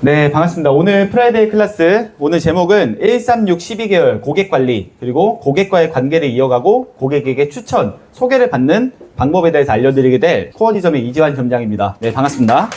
네, 반갑습니다. 오늘 프라이데이 클래스, 오늘 제목은 136 12개월 고객관리, 그리고 고객과의 관계를 이어가고 고객에게 추천, 소개를 받는 방법에 대해서 알려드리게 될 코어디점의 이지환 점장입니다. 네, 반갑습니다.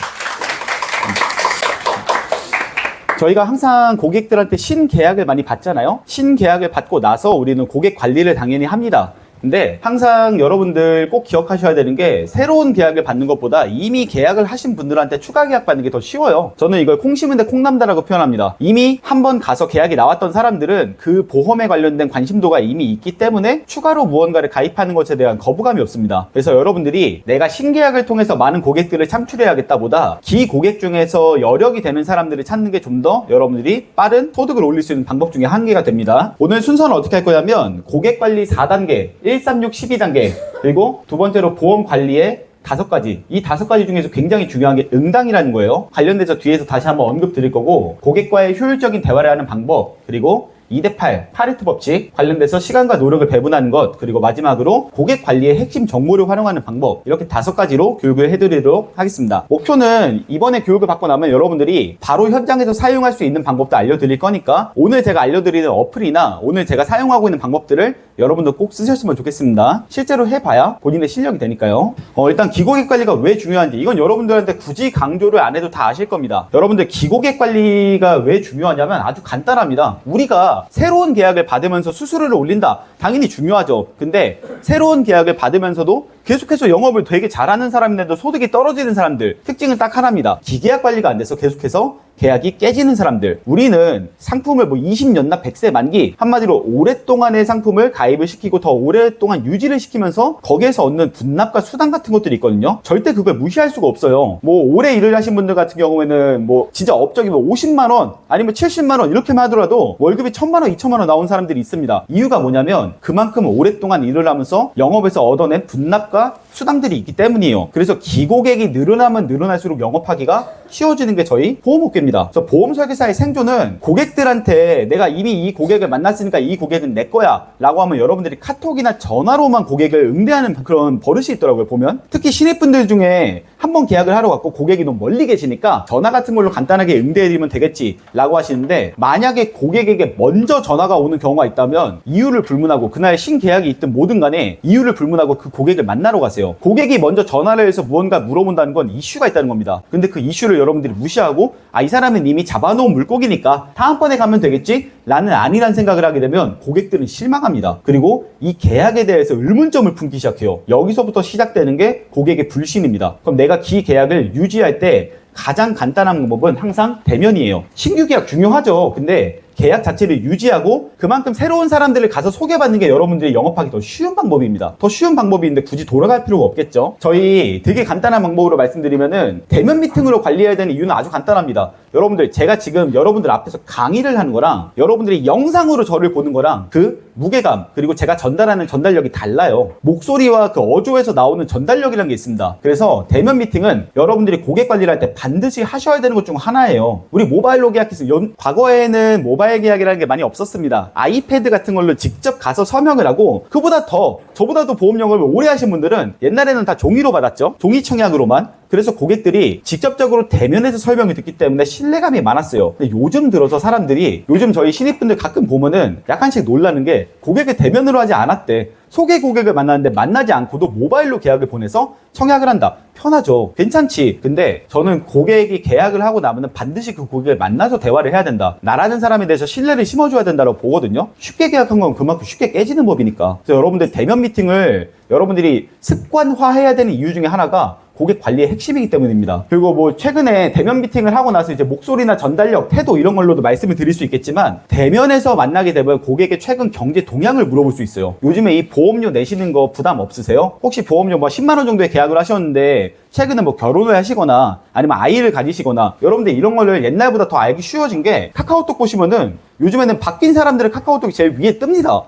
저희가 항상 고객들한테 신계약을 많이 받잖아요. 신계약을 받고 나서 우리는 고객 관리를 당연히 합니다. 근데 항상 여러분들 꼭 기억하셔야 되는 게 새로운 계약을 받는 것보다 이미 계약을 하신 분들한테 추가 계약 받는 게 더 쉬워요. 저는 이걸 콩 심은데 콩남다라고 표현합니다. 이미 한번 가서 계약이 나왔던 사람들은 그 보험에 관련된 관심도가 이미 있기 때문에 추가로 무언가를 가입하는 것에 대한 거부감이 없습니다. 그래서 여러분들이 내가 신계약을 통해서 많은 고객들을 창출해야겠다 보다 기고객 중에서 여력이 되는 사람들을 찾는 게 좀 더 여러분들이 빠른 소득을 올릴 수 있는 방법 중에 한 개가 됩니다. 오늘 순서는 어떻게 할 거냐면 고객관리 4단계 136 12단계 그리고 두 번째로 보험 관리의 5가지, 이 5가지 중에서 굉장히 중요한 게 응당이라는 거예요. 관련돼서 뒤에서 다시 한번 언급 드릴 거고, 고객과의 효율적인 대화를 하는 방법, 그리고 2대8 파레토 법칙 관련돼서 시간과 노력을 배분하는 것, 그리고 마지막으로 고객 관리의 핵심 정보를 활용하는 방법, 이렇게 5가지로 교육을 해드리도록 하겠습니다. 목표는 이번에 교육을 받고 나면 여러분들이 바로 현장에서 사용할 수 있는 방법도 알려드릴 거니까 오늘 제가 알려드리는 어플이나 오늘 제가 사용하고 있는 방법들을 여러분도 꼭 쓰셨으면 좋겠습니다. 실제로 해봐야 본인의 실력이 되니까요. 일단 기고객 관리가 왜 중요한지 이건 여러분들한테 굳이 강조를 안 해도 다 아실 겁니다. 여러분들 기고객 관리가 왜 중요하냐면 아주 간단합니다. 우리가 새로운 계약을 받으면서 수수료를 올린다. 당연히 중요하죠. 근데 새로운 계약을 받으면서도 계속해서 영업을 되게 잘하는 사람인데도 소득이 떨어지는 사람들 특징은 딱 하나입니다. 기계약 관리가 안 돼서 계속해서 계약이 깨지는 사람들. 우리는 상품을 20년나 100세 만기 한마디로 오랫동안의 상품을 가입을 시키고 더 오랫동안 유지를 시키면서 거기에서 얻는 분납과 수당 같은 것들이 있거든요. 절대 그걸 무시할 수가 없어요. 오래 일을 하신 분들 같은 경우에는 진짜 업적이 50만 원 아니면 70만 원 이렇게만 하더라도 월급이 1000만 원, 2000만 원 나온 사람들이 있습니다. 이유가 뭐냐면 그만큼 오랫동안 일을 하면서 영업에서 얻어낸 분납과 수당들이 있기 때문이에요. 그래서 기고객이 늘어나면 늘어날수록 영업하기가 쉬워지는 게 저희 보험업계입니다. 그래서 보험 설계사의 생존은 고객들한테 내가 이미 이 고객을 만났으니까 이 고객은 내 거야 라고 하면 여러분들이 카톡이나 전화로만 고객을 응대하는 그런 버릇이 있더라고요. 보면 특히 신입분들 중에 한번 계약을 하러 갔고 고객이 너무 멀리 계시니까 전화 같은 걸로 간단하게 응대해드리면 되겠지 라고 하시는데, 만약에 고객에게 먼저 전화가 오는 경우가 있다면 이유를 불문하고 그날 신계약이 있든 뭐든 간에 이유를 불문하고 그 고객을 만나러 가세요. 고객이 먼저 전화를 해서 무언가 물어본다는 건 이슈가 있다는 겁니다. 근데 그 이슈를 여러분들이 무시하고 이 사람은 이미 잡아놓은 물고기니까 다음번에 가면 되겠지? 라는 아니란 생각을 하게 되면 고객들은 실망합니다. 그리고 이 계약에 대해서 의문점을 품기 시작해요. 여기서부터 시작되는 게 고객의 불신입니다. 그럼 내가 기계약을 유지할 때 가장 간단한 방법은 항상 대면이에요. 신규 계약 중요하죠. 근데 계약 자체를 유지하고 그만큼 새로운 사람들을 가서 소개받는 게 여러분들이 영업하기 더 쉬운 방법입니다. 더 쉬운 방법인데 굳이 돌아갈 필요가 없겠죠. 저희 되게 간단한 방법으로 말씀드리면은 대면 미팅으로 관리해야 되는 이유는 아주 간단합니다. 여러분들 제가 지금 여러분들 앞에서 강의를 하는 거랑 여러분들이 영상으로 저를 보는 거랑 그 무게감 그리고 제가 전달하는 전달력이 달라요. 목소리와 그 어조에서 나오는 전달력이라는 게 있습니다. 그래서 대면 미팅은 여러분들이 고객 관리를 할 때 반드시 하셔야 되는 것 중 하나예요. 우리 모바일로 계약했어요. 과거에는 모바일 계약이라는 게 많이 없었습니다. 아이패드 같은 걸로 직접 가서 서명을 하고, 그보다 더 저보다도 보험 영업을 오래 하신 분들은 옛날에는 다 종이로 받았죠. 종이 청약으로만. 그래서 고객들이 직접적으로 대면에서 설명을 듣기 때문에 신뢰감이 많았어요. 근데 요즘 들어서 사람들이, 요즘 저희 신입분들 가끔 보면은 약간씩 놀라는 게 고객을 대면으로 하지 않았대. 소개 고객을 만났는데 만나지 않고도 모바일로 계약을 보내서 청약을 한다. 편하죠. 괜찮지. 근데 저는 고객이 계약을 하고 나면 반드시 그 고객을 만나서 대화를 해야 된다. 나라는 사람에 대해서 신뢰를 심어줘야 된다고 보거든요. 쉽게 계약한 건 그만큼 쉽게 깨지는 법이니까. 그래서 여러분들 대면 미팅을 여러분들이 습관화해야 되는 이유 중에 하나가 고객 관리의 핵심이기 때문입니다. 그리고 최근에 대면 미팅을 하고 나서 이제 목소리나 전달력, 태도 이런 걸로도 말씀을 드릴 수 있겠지만, 대면에서 만나게 되면 고객의 최근 경제 동향을 물어볼 수 있어요. 요즘에 이 보험료 내시는 거 부담 없으세요? 혹시 보험료 10만 원 정도의 계약을 하셨는데 최근에 결혼을 하시거나 아니면 아이를 가지시거나, 여러분들 이런 거를 옛날보다 더 알기 쉬워진 게 카카오톡 보시면은 요즘에는 바뀐 사람들의 카카오톡이 제일 위에 뜹니다.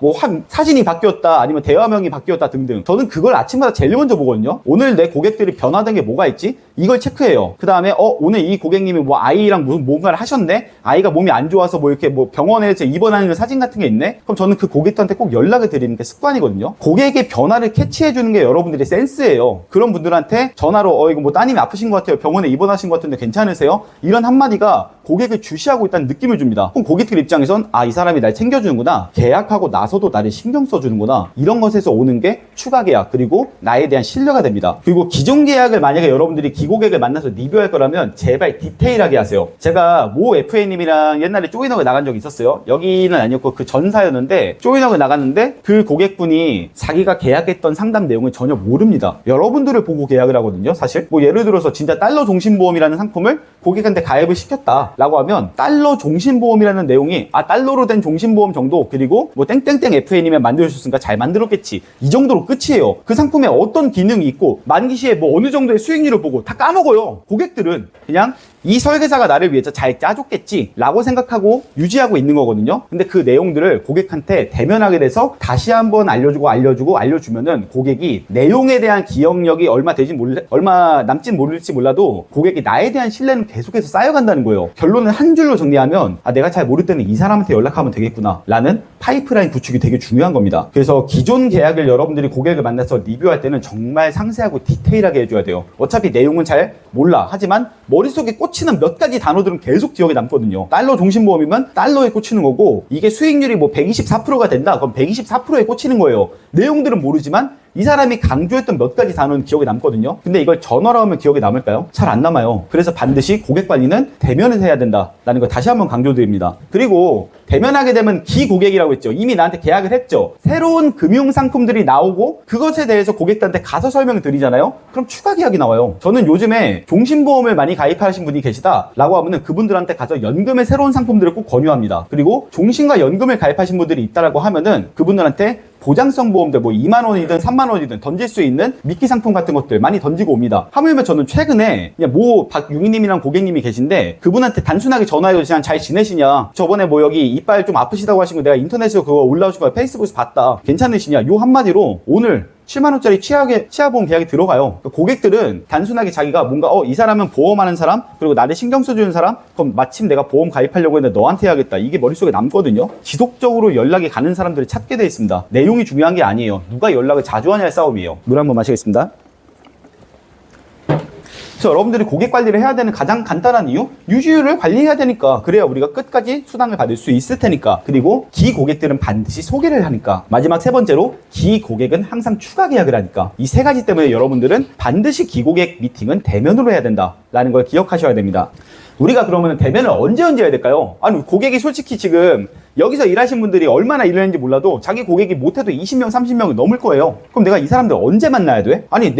사진이 바뀌었다 아니면 대화명이 바뀌었다 등등. 저는 그걸 아침마다 제일 먼저 보거든요. 오늘 내 고객들이 변화된 게 뭐가 있지? 이걸 체크해요. 그 다음에 오늘 이 고객님이 아이랑 뭔가를 하셨네? 아이가 몸이 안 좋아서 이렇게 병원에서 입원하는 사진 같은 게 있네? 그럼 저는 그 고객한테 꼭 연락을 드리는 게 습관이거든요. 고객의 변화를 캐치해주는 게 여러분들의 센스예요. 그런 분들한테 전화로 이거 뭐 따님이 아프신 것 같아요. 병원에 입원하신 것 같은데 괜찮으세요? 이런 한마디가 고객을 주시하고 있다는 느낌을 줍니다. 그럼 고객들 입장에선 이 사람이 날 챙겨주는구나. 계약하고 나서도 나를 신경 써주는구나. 이런 것에서 오는 게 추가 계약, 그리고 나에 대한 신뢰가 됩니다. 그리고 기존 계약을 만약에 여러분들이 기고객을 만나서 리뷰할 거라면 제발 디테일하게 하세요. 제가 모 FA님이랑 옛날에 조인업에 나간 적이 있었어요. 여기는 아니었고 그 전사였는데 조인업에 나갔는데 그 고객분이 자기가 계약했던 상담 내용을 전혀 모릅니다. 여러분들을 보고 계약을 하거든요. 사실 뭐 예를 들어서 진짜 달러 종신보험이라는 상품을 고객한테 가입을 시켰다 라고 하면 달러 종신보험이라는 내용이 달러로 된 종신보험 정도, 그리고 뭐 땡땡땡 FA님이 만들어주셨으니까 잘 만들었겠지, 이 정도로 끝이에요. 그 상품에 어떤 기능이 있고 만기 시에 뭐 어느 정도의 수익률을 보고 다 까먹어요. 고객들은 그냥 이 설계사가 나를 위해서 잘 짜줬겠지 라고 생각하고 유지하고 있는 거거든요. 근데 그 내용들을 고객한테 대면하게 돼서 다시 한번 알려주면은 고객이 내용에 대한 기억력이 얼마 남진 모를지 몰라도 고객이 나에 대한 신뢰는 계속해서 쌓여간다는 거예요. 결론은 한 줄로 정리하면 내가 잘 모를 때는 이 사람한테 연락하면 되겠구나 라는 파이프라인 구축이 되게 중요한 겁니다. 그래서 기존 계약을 여러분들이 고객을 만나서 리뷰할 때는 정말 상세하고 디테일하게 해줘야 돼요. 어차피 내용은 잘 몰라. 하지만 머릿속에 꽂히는 몇 가지 단어들은 계속 기억에 남거든요. 달러 종신보험이면 달러에 꽂히는 거고, 이게 수익률이 뭐 124%가 된다. 그럼 124%에 꽂히는 거예요. 내용들은 모르지만 이 사람이 강조했던 몇 가지 단어는 기억에 남거든요. 근데 이걸 전화로 하면 기억에 남을까요? 잘 안 남아요. 그래서 반드시 고객 관리는 대면에서 해야 된다라는 걸 다시 한번 강조드립니다. 그리고 대면하게 되면 기고객이라고 했죠. 이미 나한테 계약을 했죠. 새로운 금융 상품들이 나오고 그것에 대해서 고객들한테 가서 설명을 드리잖아요. 그럼 추가 계약이 나와요. 저는 요즘에 종신보험을 많이 가입하신 분이 계시다라고 하면은 그분들한테 가서 연금의 새로운 상품들을 꼭 권유합니다. 그리고 종신과 연금을 가입하신 분들이 있다라고 하면은 그분들한테 보장성 보험들 뭐 2만 원이든 3만 원이든 던질 수 있는 미끼 상품 같은 것들 많이 던지고 옵니다. 하물며 저는 최근에 그냥 모 박유희님이랑 고객님이 계신데 그분한테 단순하게 전화해서 그냥 잘 지내시냐, 저번에 뭐 여기 이빨 좀 아프시다고 하신 거 내가 인터넷에서 그거 올라오신 거 페이스북에서 봤다, 괜찮으시냐, 요 한마디로 오늘 7만원짜리 치아보험 계약이 들어가요. 그러니까 고객들은 단순하게 자기가 뭔가 이 사람은 보험하는 사람, 그리고 나를 신경 써주는 사람, 그럼 마침 내가 보험 가입하려고 했는데 너한테 해야겠다, 이게 머릿속에 남거든요. 지속적으로 연락이 가는 사람들을 찾게 돼 있습니다. 내용이 중요한 게 아니에요. 누가 연락을 자주 하냐의 싸움이에요. 물 한번 마시겠습니다. 그래서 여러분들이 고객 관리를 해야 되는 가장 간단한 이유, 유지율을 관리해야 되니까. 그래야 우리가 끝까지 수당을 받을 수 있을 테니까. 그리고 기고객들은 반드시 소개를 하니까. 마지막 세 번째로, 기고객은 항상 추가 계약을 하니까. 이 세 가지 때문에 여러분들은 반드시 기고객 미팅은 대면으로 해야 된다라는 걸 기억하셔야 됩니다. 우리가 그러면 대면을 언제 해야 될까요? 아니, 고객이 솔직히 지금 여기서 일하신 분들이 얼마나 일을 했는지 몰라도 자기 고객이 못해도 20명, 30명이 넘을 거예요. 그럼 내가 이 사람들 언제 만나야 돼? 아니,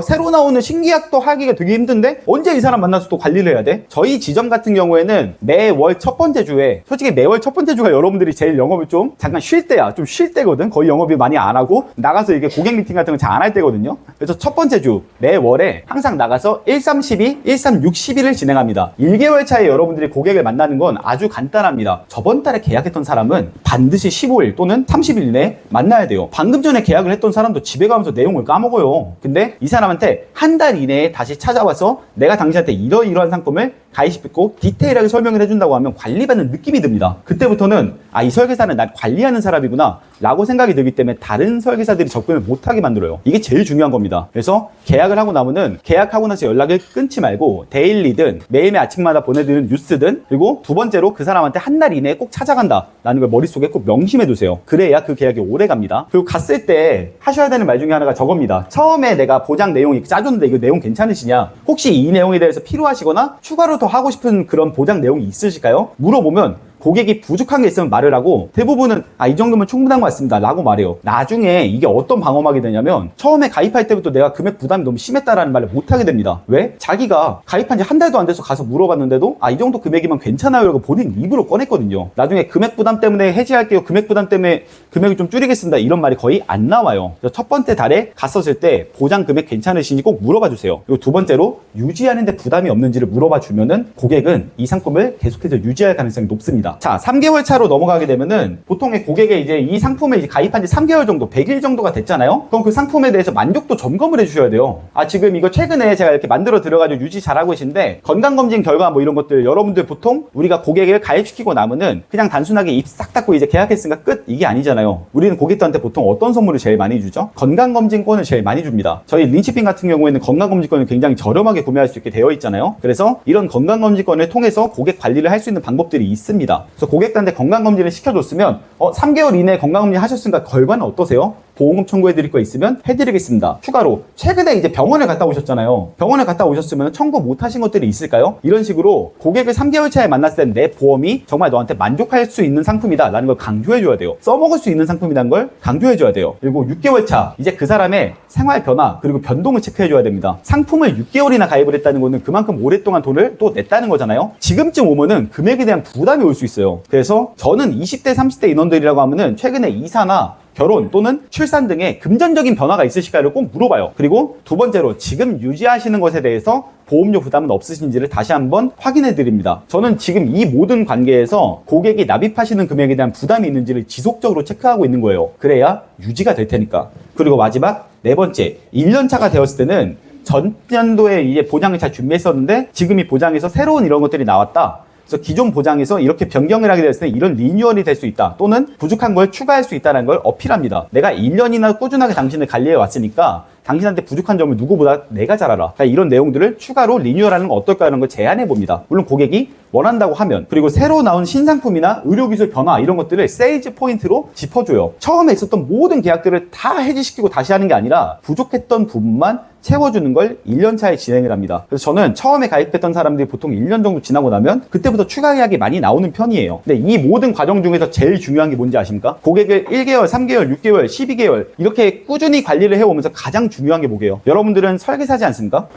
새로 나오는 신계약도 하기가 되게 힘든데 언제 이 사람 만나서 또 관리를 해야 돼? 저희 지점 같은 경우에는 매월 첫 번째 주에, 솔직히 매월 첫 번째 주가 여러분들이 제일 영업을 좀 잠깐 쉴 때야. 좀 쉴 때거든. 거의 영업이 많이 안 하고 나가서 이게 고객 미팅 같은 거 잘 안 할 때거든요. 그래서 첫 번째 주 매월에 항상 나가서 13, 12, 13, 6, 11을 진행합니다. 1개월 차에 여러분들이 고객을 만나는 건 아주 간단합니다. 저번 달에 계약했던 사람은 반드시 15일 또는 30일 이내에 만나야 돼요. 방금 전에 계약을 했던 사람도 집에 가면서 내용을 까먹어요. 근데 이 사람한테 한 달 이내에 다시 찾아와서 내가 당신한테 이러이러한 상품을 가입시키고 디테일하게 설명을 해준다고 하면 관리받는 느낌이 듭니다. 그때부터는 이 설계사는 날 관리하는 사람이구나 라고 생각이 들기 때문에 다른 설계사들이 접근을 못하게 만들어요. 이게 제일 중요한 겁니다. 그래서 계약을 하고 나면은 계약하고 나서 연락을 끊지 말고 데일리든 매일매일 아침마다 보내드리는 뉴스든, 그리고 두 번째로 그 사람한테 한 달 이내에 꼭 찾아간다 라는 걸 머릿속에 꼭 명심해 두세요. 그래야 그 계약이 오래 갑니다. 그리고 갔을 때 하셔야 되는 말 중에 하나가 저겁니다. 처음에 내가 보장 내용이 짜줬는데 이거 내용 괜찮으시냐, 혹시 이 내용에 대해서 필요하시거나 추가로 더 하고 싶은 그런 보장 내용이 있으실까요? 물어보면 고객이 부족한 게 있으면 말을 하고 대부분은 이 정도면 충분한 것 같습니다 라고 말해요. 나중에 이게 어떤 방어막이 되냐면 처음에 가입할 때부터 내가 금액 부담이 너무 심했다라는 말을 못하게 됩니다. 왜? 자기가 가입한 지 한 달도 안 돼서 가서 물어봤는데도 이 정도 금액이면 괜찮아요 라고 본인 입으로 꺼냈거든요. 나중에 금액 부담 때문에 해지할게요, 금액 부담 때문에 금액을 좀 줄이겠습니다, 이런 말이 거의 안 나와요. 그래서 첫 번째 달에 갔었을 때 보장 금액 괜찮으신지 꼭 물어봐 주세요. 그리고 두 번째로 유지하는데 부담이 없는지를 물어봐 주면은 고객은 이 상품을 계속해서 유지할 가능성이 높습니다. 됩니다. 자, 3개월 차로 넘어가게 되면은 보통의 고객의 이제 이 상품에 이제 가입한 지 3개월 정도, 100일 정도가 됐잖아요. 그럼 그 상품에 대해서 만족도 점검을 해주셔야 돼요. 아, 지금 이거 최근에 제가 이렇게 만들어 들어가지고 유지 잘하고 계신데 건강검진 결과 뭐 이런 것들 여러분들 보통 우리가 고객을 가입시키고 나면은 그냥 단순하게 입 싹 닫고 이제 계약했으니까 끝, 이게 아니잖아요. 우리는 고객들한테 보통 어떤 선물을 제일 많이 주죠? 건강검진권을 제일 많이 줍니다. 저희 린치핀 같은 경우에는 건강검진권을 굉장히 저렴하게 구매할 수 있게 되어 있잖아요. 그래서 이런 건강검진권을 통해서 고객 관리를 할 수 있는 방법들이 있습니다. 그래서 고객들한테 건강검진을 시켜줬으면 3개월 이내에 건강검진 하셨으니까 결과는 어떠세요? 보험금 청구해드릴 거 있으면 해드리겠습니다. 추가로 최근에 이제 병원을 갔다 오셨잖아요. 병원을 갔다 오셨으면 청구 못하신 것들이 있을까요? 이런 식으로 고객을 3개월 차에 만났을 때 내 보험이 정말 너한테 만족할 수 있는 상품이다 라는 걸 강조해줘야 돼요. 써먹을 수 있는 상품이라는 걸 강조해줘야 돼요. 그리고 6개월 차 이제 그 사람의 생활 변화 그리고 변동을 체크해줘야 됩니다. 상품을 6개월이나 가입을 했다는 거는 그만큼 오랫동안 돈을 또 냈다는 거잖아요. 지금쯤 오면은 금액에 대한 부담이 올 수 있어요. 그래서 저는 20대 30대 인원들이라고 하면은 최근에 이사나 결혼 또는 출산 등의 금전적인 변화가 있으실까를 꼭 물어봐요. 그리고 두 번째로 지금 유지하시는 것에 대해서 보험료 부담은 없으신지를 다시 한번 확인해 드립니다. 저는 지금 이 모든 관계에서 고객이 납입하시는 금액에 대한 부담이 있는지를 지속적으로 체크하고 있는 거예요. 그래야 유지가 될 테니까. 그리고 마지막 네 번째, 1년차가 되었을 때는 전년도에 이제 보장을 잘 준비했었는데 지금 이 보장에서 새로운 이런 것들이 나왔다. 그래서 기존 보장에서 이렇게 변경을 하게 됐을 때 이런 리뉴얼이 될 수 있다. 또는 부족한 걸 추가할 수 있다는 걸 어필합니다. 내가 1년이나 꾸준하게 당신을 관리해 왔으니까 당신한테 부족한 점을 누구보다 내가 잘 알아. 그러니까 이런 내용들을 추가로 리뉴얼하는 건 어떨까 하는 걸 제안해 봅니다. 물론 고객이 원한다고 하면. 그리고 새로 나온 신상품이나 의료기술 변화 이런 것들을 세일즈 포인트로 짚어줘요. 처음에 있었던 모든 계약들을 다 해지시키고 다시 하는 게 아니라 부족했던 부분만 채워주는 걸 1년차에 진행을 합니다. 그래서 저는 처음에 가입했던 사람들이 보통 1년 정도 지나고 나면 그때부터 추가 계약이 많이 나오는 편이에요. 근데 이 모든 과정 중에서 제일 중요한 게 뭔지 아십니까? 고객을 1개월, 3개월, 6개월, 12개월 이렇게 꾸준히 관리를 해오면서 가장 중요한 게 뭐게요? 여러분들은 설계사지 않습니까?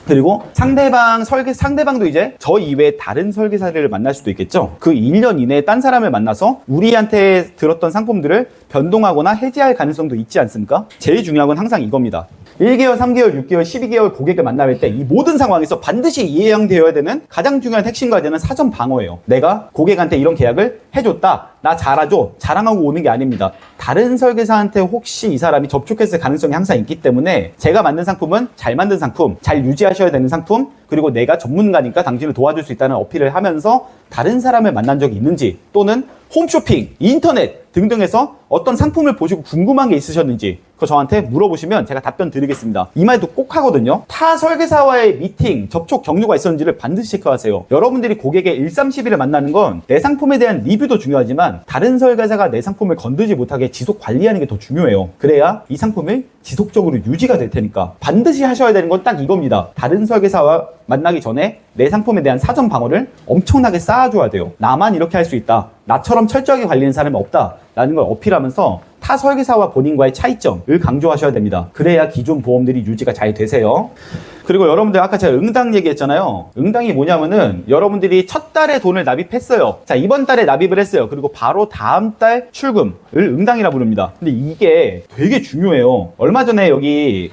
그리고 상대방도 이제 저 이외에 다른 설계사를 만날 수도 있겠죠. 그 1년 이내에 딴 사람을 만나서 우리한테 들었던 상품들을 변동하거나 해지할 가능성도 있지 않습니까? 제일 중요한 건 항상 이겁니다. 1개월, 3개월, 6개월, 12개월 고객을 만날 때 이 모든 상황에서 반드시 이해되어야 되는 가장 중요한 핵심 과제는 사전 방어예요. 내가 고객한테 이런 계약을 해줬다. 나 잘하죠. 자랑하고 오는 게 아닙니다. 다른 설계사한테 혹시 이 사람이 접촉했을 가능성이 항상 있기 때문에 제가 만든 상품은 잘 만든 상품, 잘 유지하셔야 되는 상품, 그리고 내가 전문가니까 당신을 도와줄 수 있다는 어필을 하면서 다른 사람을 만난 적이 있는지 또는 홈쇼핑, 인터넷 등등에서 어떤 상품을 보시고 궁금한 게 있으셨는지 그거 저한테 물어보시면 제가 답변 드리겠습니다. 이 말도 꼭 하거든요. 타 설계사와의 미팅, 접촉 경로가 있었는지를 반드시 체크하세요. 여러분들이 고객의 1312를 만나는 건 내 상품에 대한 리뷰도 중요하지만 다른 설계사가 내 상품을 건드지 못하게 지속 관리하는 게 더 중요해요. 그래야 이 상품을 지속적으로 유지가 될 테니까 반드시 하셔야 되는 건 딱 이겁니다. 다른 설계사와 만나기 전에 내 상품에 대한 사전 방어를 엄청나게 쌓아줘야 돼요. 나만 이렇게 할 수 있다. 나처럼 철저하게 관리하는 사람이 없다. 라는 걸 어필하면서 타 설계사와 본인과의 차이점을 강조하셔야 됩니다. 그래야 기존 보험들이 유지가 잘 되세요. 그리고 여러분들 아까 제가 응당 얘기했잖아요. 응당이 뭐냐면은 여러분들이 첫 달에 돈을 납입했어요. 자, 이번 달에 납입을 했어요. 그리고 바로 다음 달 출금을 응당이라 부릅니다. 근데 이게 되게 중요해요. 얼마 전에 여기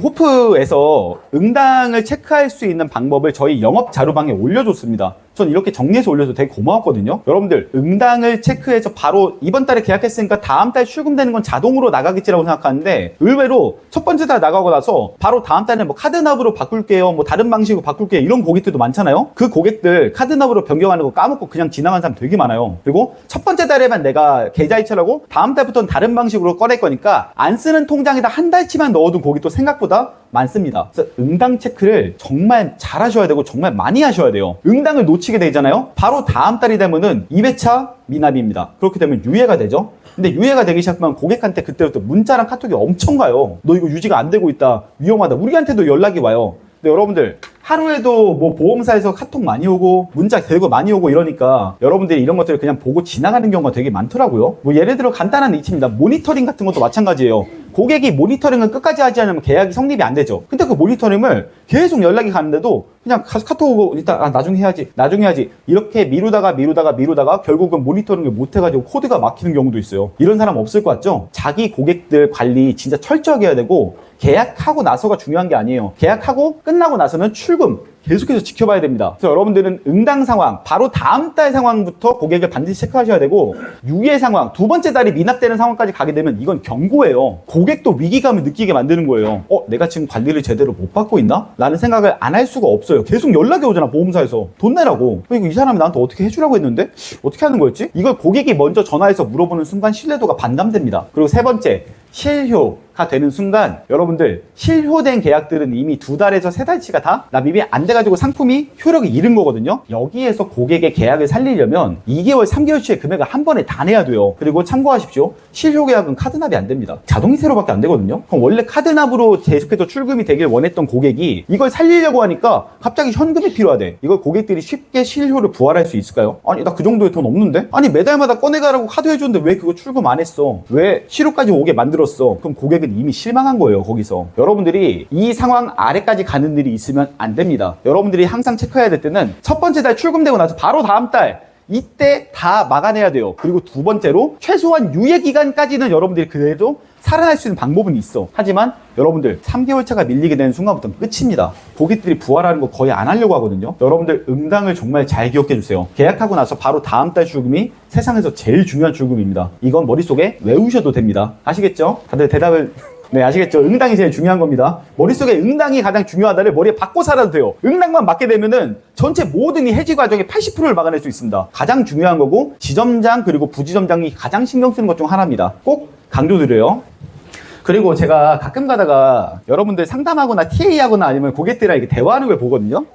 호프에서 응당을 체크할 수 있는 방법을 저희 영업 자료방에 올려줬습니다. 전 이렇게 정리해서 올려서 되게 고마웠거든요. 여러분들 응당을 체크해서 바로 이번 달에 계약했으니까 다음 달 출금되는 건 자동으로 나가겠지라고 생각하는데 의외로 첫 번째 달 나가고 나서 바로 다음 달에 뭐 카드납으로 바꿀게요, 뭐 다른 방식으로 바꿀게요 이런 고객들도 많잖아요. 그 고객들 카드납으로 변경하는 거 까먹고 그냥 지나간 사람 되게 많아요. 그리고 첫 번째 달에만 내가 계좌이체라고 다음 달부터는 다른 방식으로 꺼낼 거니까 안 쓰는 통장에다 한 달치만 넣어둔 고객도 생각보다 많습니다. 그래서 응당 체크를 정말 잘 하셔야 되고 정말 많이 하셔야 돼요. 응당을 놓치게 되잖아요. 바로 다음 달이 되면은 2회차 미납입니다. 그렇게 되면 유예가 되죠. 근데 유예가 되기 시작하면 고객한테 그때부터 문자랑 카톡이 엄청 가요. 너 이거 유지가 안 되고 있다. 위험하다. 우리한테도 연락이 와요. 근데 여러분들 하루에도 뭐 보험사에서 카톡 많이 오고 문자 되게 많이 오고 이러니까 여러분들이 이런 것들을 그냥 보고 지나가는 경우가 되게 많더라고요. 뭐 예를 들어 간단한 이치입니다. 모니터링 같은 것도 마찬가지예요. 고객이 모니터링을 끝까지 하지 않으면 계약이 성립이 안 되죠. 근데 그 모니터링을 계속 연락이 가는데도 그냥 가서 카톡 오고 일단 나중에 해야지 이렇게 미루다가 결국은 모니터링을 못 해가지고 코드가 막히는 경우도 있어요. 이런 사람 없을 것 같죠? 자기 고객들 관리 진짜 철저하게 해야 되고 계약하고 나서가 중요한 게 아니에요. 계약하고 끝나고 나서는 출금 계속해서 지켜봐야 됩니다. 그래서 여러분들은 응당 상황, 바로 다음 달 상황부터 고객을 반드시 체크하셔야 되고, 유예 상황, 두 번째 달이 미납되는 상황까지 가게 되면 이건 경고예요. 고객도 위기감을 느끼게 만드는 거예요. 내가 지금 관리를 제대로 못 받고 있나? 라는 생각을 안 할 수가 없어요. 계속 연락이 오잖아, 보험사에서. 돈 내라고. 그리고 이 사람이 나한테 어떻게 해주라고 했는데? 어떻게 하는 거였지? 이걸 고객이 먼저 전화해서 물어보는 순간 신뢰도가 반감됩니다. 그리고 세 번째, 실효가 되는 순간 여러분들 실효된 계약들은 이미 2달에서 3달치가 다 납입이 안 돼가지고 상품이 효력을 잃은 거거든요. 여기에서 고객의 계약을 살리려면 2개월, 3개월치의 금액을 한 번에 다 내야 돼요. 그리고 참고하십시오. 실효 계약은 카드납이 안 됩니다. 자동이체로밖에 안 되거든요. 그럼 원래 카드납으로 계속해서 출금이 되길 원했던 고객이 이걸 살리려고 하니까 갑자기 현금이 필요하대. 이걸 고객들이 쉽게 실효를 부활할 수 있을까요? 아니 나 그 정도의 돈 없는데? 아니 매달마다 꺼내가라고 카드 해줬는데 왜 그거 출금 안 했어? 왜 실효까지 오게 만들었어? 그럼 고객은 이미 실망한 거예요. 거기서 여러분들이 이 상황 아래까지 가는 일이 있으면 안 됩니다. 여러분들이 항상 체크해야 될 때는 첫 번째 달 출금되고 나서 바로 다음 달 이때 다 막아내야 돼요. 그리고 두 번째로 최소한 유예 기간까지는 여러분들이 그래도 살아날 수 있는 방법은 있어. 하지만 여러분들 3개월 차가 밀리게 되는 순간부터는 끝입니다. 고객들이 부활하는 거 거의 안 하려고 하거든요. 여러분들 응당을 정말 잘 기억해 주세요. 계약하고 나서 바로 다음 달 출금이 세상에서 제일 중요한 출금입니다. 이건 머릿속에 외우셔도 됩니다. 아시겠죠? 다들 대답을 네, 아시겠죠? 응당이 제일 중요한 겁니다. 머릿속에 응당이 가장 중요하다를 머리에 받고 살아도 돼요. 응당만 맞게 되면은 전체 모든 이 해지 과정의 80%를 막아낼 수 있습니다. 가장 중요한 거고 지점장 그리고 부지점장이 가장 신경 쓰는 것 중 하나입니다. 꼭 강조드려요. 그리고 제가 가끔 가다가 여러분들 상담하거나 TA하거나 아니면 고객들이랑 이렇게 대화하는 걸 보거든요.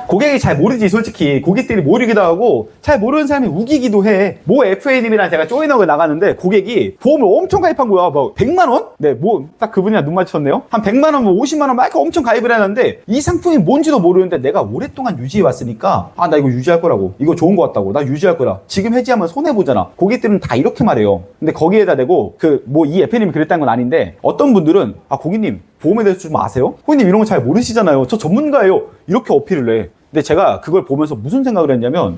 고객이 잘 모르지 솔직히. 고객들이 모르기도 하고 잘 모르는 사람이 우기기도 해. 모 FA님이랑 제가 조인업을 나가는데 고객이 보험을 엄청 가입한 거야. 뭐 100만 원? 네, 뭐 딱 그분이랑 눈 맞췄네요. 한 100만 원, 뭐 50만 원 막 엄청 가입을 해놨는데 이 상품이 뭔지도 모르는데 내가 오랫동안 유지해 왔으니까 나 이거 유지할 거라고. 이거 좋은 거 같다고. 나 유지할 거라. 지금 해지하면 손해보잖아. 고객들은 다 이렇게 말해요. 근데 거기에다 대고 이 FA님이 그랬다는 건 아닌데 어떤 분들은 고객님 보험에 대해서 좀 아세요? 고객님 이런 거 잘 모르시잖아요. 저 전문가예요. 이렇게 어필을 해. 근데 제가 그걸 보면서 무슨 생각을 했냐면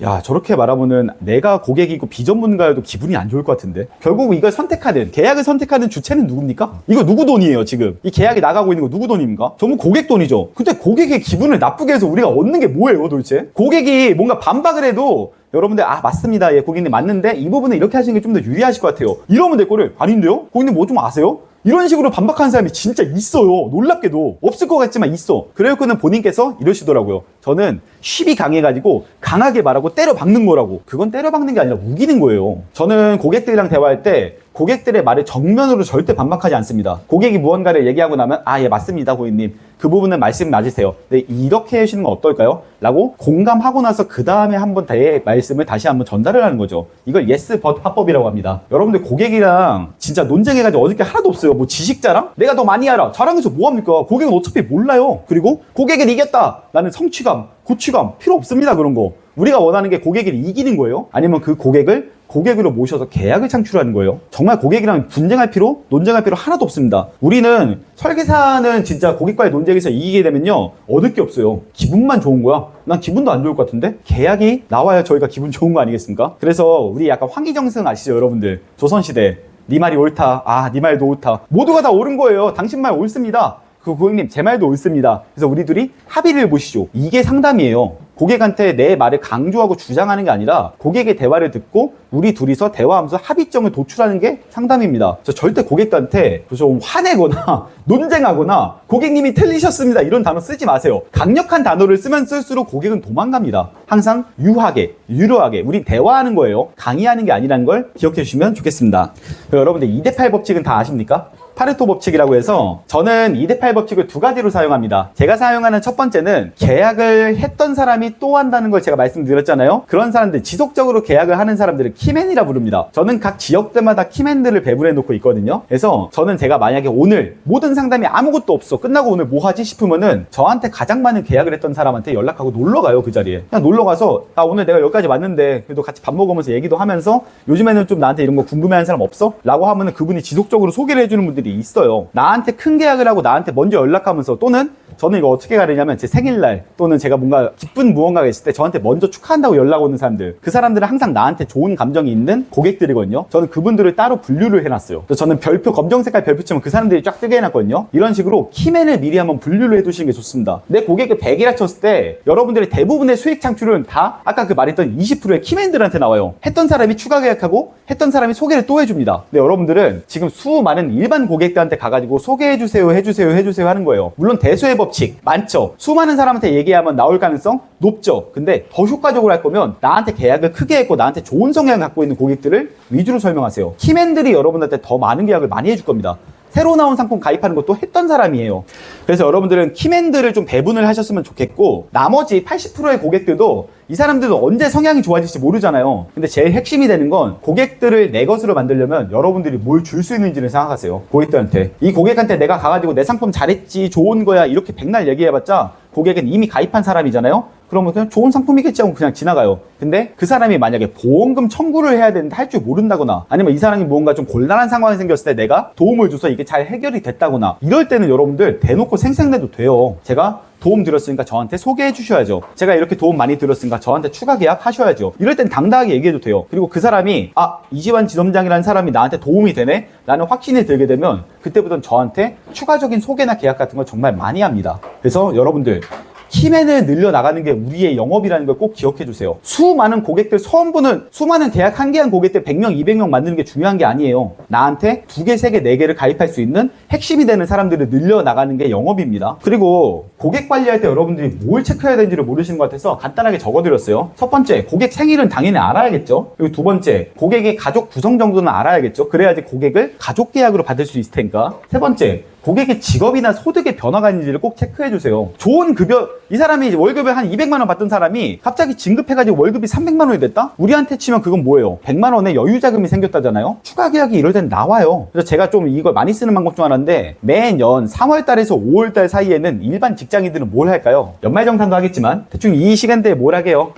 야 저렇게 말하면은 내가 고객이고 비전문가여도 기분이 안 좋을 것 같은데 결국 이걸 선택하는 계약을 선택하는 주체는 누굽니까? 이거 누구 돈이에요 지금? 이 계약이 나가고 있는 거 누구 돈입니까? 전부 고객 돈이죠. 근데 고객의 기분을 나쁘게 해서 우리가 얻는 게 뭐예요 도대체? 고객이 뭔가 반박을 해도 여러분들 맞습니다. 예 고객님 맞는데 이 부분은 이렇게 하시는 게 좀 더 유리하실 것 같아요. 이러면 될 거를 아닌데요? 고객님 뭐 좀 아세요? 이런 식으로 반박하는 사람이 진짜 있어요. 놀랍게도. 없을 것 같지만 있어. 그래놓고는 본인께서 이러시더라고요. 저는 쉽이 강해가지고 강하게 말하고 때려 박는 거라고. 그건 때려 박는 게 아니라 우기는 거예요. 저는 고객들이랑 대화할 때 고객들의 말에 정면으로 절대 반박하지 않습니다. 고객이 무언가를 얘기하고 나면 예 맞습니다 고객님. 그 부분은 말씀 맞으세요. 네, 이렇게 해주시는 건 어떨까요? 라고 공감하고 나서 그 다음에 한번 대 말씀을 다시 한번 전달을 하는 거죠. 이걸 yes but 화법이라고 합니다. 여러분들 고객이랑 진짜 논쟁해가지고 얻을 게 하나도 없어요. 뭐 지식자랑? 내가 더 많이 알아. 자랑해서 뭐합니까? 고객은 어차피 몰라요. 그리고 고객은 이겼다. 나는 성취감, 고취감 필요 없습니다. 그런 거. 우리가 원하는 게 고객을 이기는 거예요. 아니면 그 고객을 고객으로 모셔서 계약을 창출하는 거예요. 정말 고객이랑 분쟁할 필요, 논쟁할 필요 하나도 없습니다. 우리는 설계사는 진짜 고객과의 논쟁에서 이기게 되면요 얻을 게 없어요. 기분만 좋은 거야. 난 기분도 안 좋을 것 같은데 계약이 나와야 저희가 기분 좋은 거 아니겠습니까? 그래서 우리 약간 황희정승 아시죠 여러분들? 조선시대 네 말이 옳다. 네 말도 옳다. 모두가 다 옳은 거예요. 당신 말 옳습니다. 그 고객님 제 말도 옳습니다. 그래서 우리 둘이 합의를 보시죠. 이게 상담이에요. 고객한테 내 말을 강조하고 주장하는 게 아니라 고객의 대화를 듣고 우리 둘이서 대화하면서 합의점을 도출하는 게 상담입니다. 그래서 절대 고객들한테 좀 화내거나 논쟁하거나 고객님이 틀리셨습니다 이런 단어 쓰지 마세요. 강력한 단어를 쓰면 쓸수록 고객은 도망갑니다. 항상 유하게, 유려하게 우리 대화하는 거예요. 강의하는 게 아니라는 걸 기억해 주시면 좋겠습니다. 여러분들 2대8 법칙은 다 아십니까? 파레토 법칙이라고 해서 저는 2대8 법칙을 2가지로 사용합니다. 제가 사용하는 첫 번째는 계약을 했던 사람이 또 한다는 걸 제가 말씀드렸잖아요. 그런 사람들, 지속적으로 계약을 하는 사람들을 키맨이라 부릅니다. 저는 각 지역들마다 키맨들을 배분해 놓고 있거든요. 그래서 저는 제가 만약에 오늘 모든 상담이 아무것도 없어 끝나고 오늘 뭐 하지 싶으면은 저한테 가장 많은 계약을 했던 사람한테 연락하고 놀러 가요. 그 자리에 그냥 놀러 가서 오늘 내가 여기까지 왔는데 그래도 같이 밥 먹으면서 얘기도 하면서 요즘에는 좀 나한테 이런 거 궁금해하는 사람 없어? 라고 하면은 그분이 지속적으로 소개를 해주는 분들이 고객들이 있어요. 나한테 큰 계약을 하고 나한테 먼저 연락하면서, 또는 저는 이거 어떻게 가르냐면 제 생일날 또는 제가 뭔가 기쁜 무언가가 있을 때 저한테 먼저 축하한다고 연락 오는 사람들, 그 사람들은 항상 나한테 좋은 감정이 있는 고객들이거든요. 저는 그분들을 따로 분류를 해놨어요. 그래서 저는 별표, 검정 색깔 별표 치면 그 사람들이 쫙 뜨게 해놨거든요. 이런 식으로 키맨을 미리 한번 분류를 해두시는 게 좋습니다. 내 고객을 100이라 쳤을 때 여러분들의 대부분의 수익 창출은 다 아까 그 말했던 20%의 키맨들한테 나와요. 했던 사람이 추가 계약하고 했던 사람이 소개를 또 해줍니다. 근데 여러분들은 지금 수많은 일반 고객들한테 가가지고 소개해주세요, 해주세요, 해주세요 하는 거예요. 물론 대수의 법칙 많죠. 수많은 사람한테 얘기하면 나올 가능성 높죠. 근데 더 효과적으로 할 거면 나한테 계약을 크게 했고 나한테 좋은 성향을 갖고 있는 고객들을 위주로 설명하세요. 키맨들이 여러분한테 더 많은 계약을 많이 해줄 겁니다. 새로 나온 상품 가입하는 것도 했던 사람이에요. 그래서 여러분들은 키맨들을 좀 배분을 하셨으면 좋겠고, 나머지 80%의 고객들도 이 사람들도 언제 성향이 좋아질지 모르잖아요. 근데 제일 핵심이 되는 건 고객들을 내 것으로 만들려면 여러분들이 뭘 줄 수 있는지를 생각하세요. 고객들한테. 이 고객한테 내가 가가지고 내 상품 잘했지, 좋은 거야 이렇게 백날 얘기해봤자 고객은 이미 가입한 사람이잖아요. 그러면 그냥 좋은 상품이겠지 하고 그냥 지나가요. 근데 그 사람이 만약에 보험금 청구를 해야 되는데 할 줄 모른다거나, 아니면 이 사람이 뭔가 좀 곤란한 상황이 생겼을 때 내가 도움을 줘서 이게 잘 해결이 됐다거나, 이럴 때는 여러분들 대놓고 생색내도 돼요. 제가 도움 드렸으니까 저한테 소개해 주셔야죠. 제가 이렇게 도움 많이 드렸으니까 저한테 추가 계약 하셔야죠. 이럴 땐 당당하게 얘기해도 돼요. 그리고 그 사람이 이지환 지점장이라는 사람이 나한테 도움이 되네? 라는 확신이 들게 되면 그때부터는 저한테 추가적인 소개나 계약 같은 걸 정말 많이 합니다. 그래서 여러분들 키맨을 늘려나가는 게 우리의 영업이라는 걸 꼭 기억해 주세요. 수많은 고객들, 수많은 계약 한 개 한 고객들 100명, 200명 만드는 게 중요한 게 아니에요. 나한테 2개, 3개, 4개를 가입할 수 있는 핵심이 되는 사람들을 늘려나가는 게 영업입니다. 그리고 고객 관리할 때 여러분들이 뭘 체크해야 되는지를 모르시는 것 같아서 간단하게 적어드렸어요. 첫 번째, 고객 생일은 당연히 알아야겠죠. 그리고 두 번째, 고객의 가족 구성 정도는 알아야겠죠. 그래야지 고객을 가족 계약으로 받을 수 있을 테니까. 세 번째, 고객의 직업이나 소득의 변화가 있는지를 꼭 체크해 주세요. 좋은 급여, 이 사람이 월급을 한 200만 원 받던 사람이 갑자기 진급해가지고 월급이 300만 원이 됐다? 우리한테 치면 그건 뭐예요? 100만 원의 여유 자금이 생겼다잖아요? 추가 계약이 이럴 땐 나와요. 그래서 제가 좀 이걸 많이 쓰는 방법 중 하나인데, 매년 3월 달에서 5월 달 사이에는 일반 직장인들은 뭘 할까요? 연말정산도 하겠지만 대충 이 시간대에 뭘 하게요?